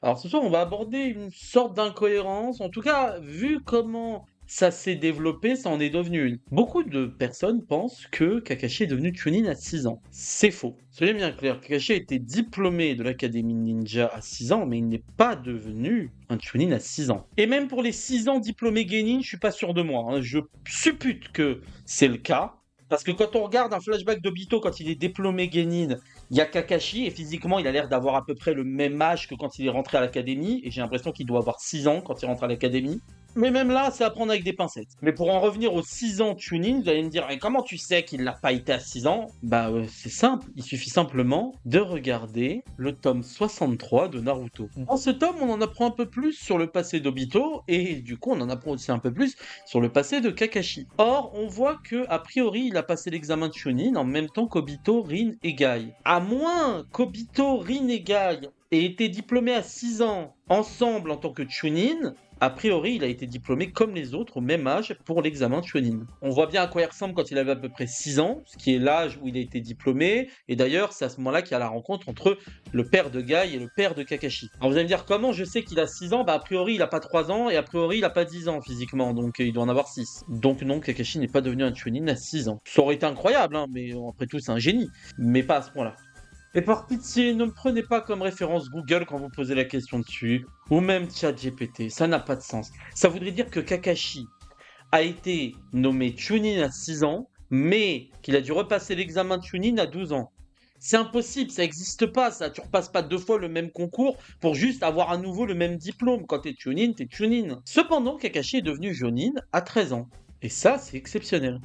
Alors ce soir, on va aborder une sorte d'incohérence. En tout cas, vu comment ça s'est développé, ça en est devenu une. Beaucoup de personnes pensent que Kakashi est devenu Chunin à 6 ans. C'est faux. Soyez bien clair, Kakashi a été diplômé de l'Académie Ninja à 6 ans, mais il n'est pas devenu un Chunin à 6 ans. Et même pour les 6 ans diplômés Genin, je suis pas sûr de moi, hein. Je suppute que c'est le cas. Parce que quand on regarde un flashback d'Obito quand il est diplômé Genin, il y a Kakashi et physiquement, il a l'air d'avoir à peu près le même âge que quand il est rentré à l'académie. Et j'ai l'impression qu'il doit avoir 6 ans quand il rentre à l'académie. Mais même là, c'est à prendre avec des pincettes. Mais pour en revenir aux 6 ans Chunin, vous allez me dire, et comment tu sais qu'il n'a pas été à 6 ans? Bah, c'est simple. Il suffit simplement de regarder le tome 63 de Naruto. Dans ce tome, on en apprend un peu plus sur le passé d'Obito. Et du coup, on en apprend aussi un peu plus sur le passé de Kakashi. Or, on voit que a priori, il a passé l'examen de Chunin en même temps qu'Obito, Rin et Gai. À moins qu'Obito, Rin et Gai aient été diplômés à 6 ans ensemble en tant que Chunin, a priori, il a été diplômé comme les autres au même âge pour l'examen de Chunin. On voit bien à quoi il ressemble quand il avait à peu près 6 ans, ce qui est l'âge où il a été diplômé, et d'ailleurs, c'est à ce moment-là qu'il y a la rencontre entre le père de Gai et le père de Kakashi. Alors vous allez me dire, comment je sais qu'il a 6 ans? Bah a priori, il a pas 3 ans, et a priori, il a pas 10 ans physiquement, donc il doit en avoir 6. Donc non, Kakashi n'est pas devenu un Chunin à 6 ans. Ça aurait été incroyable, hein, mais après tout, c'est un génie. Mais pas à ce point-là. Et par pitié, ne me prenez pas comme référence Google quand vous posez la question dessus, ou même ChatGPT, ça n'a pas de sens. Ça voudrait dire que Kakashi a été nommé Chunin à 6 ans, mais qu'il a dû repasser l'examen de Chunin à 12 ans. C'est impossible, ça n'existe pas ça. Tu repasses pas 2 fois le même concours pour juste avoir à nouveau le même diplôme. Quand t'es Chunin, t'es Chunin. Cependant, Kakashi est devenu Jonin à 13 ans. Et ça, c'est exceptionnel.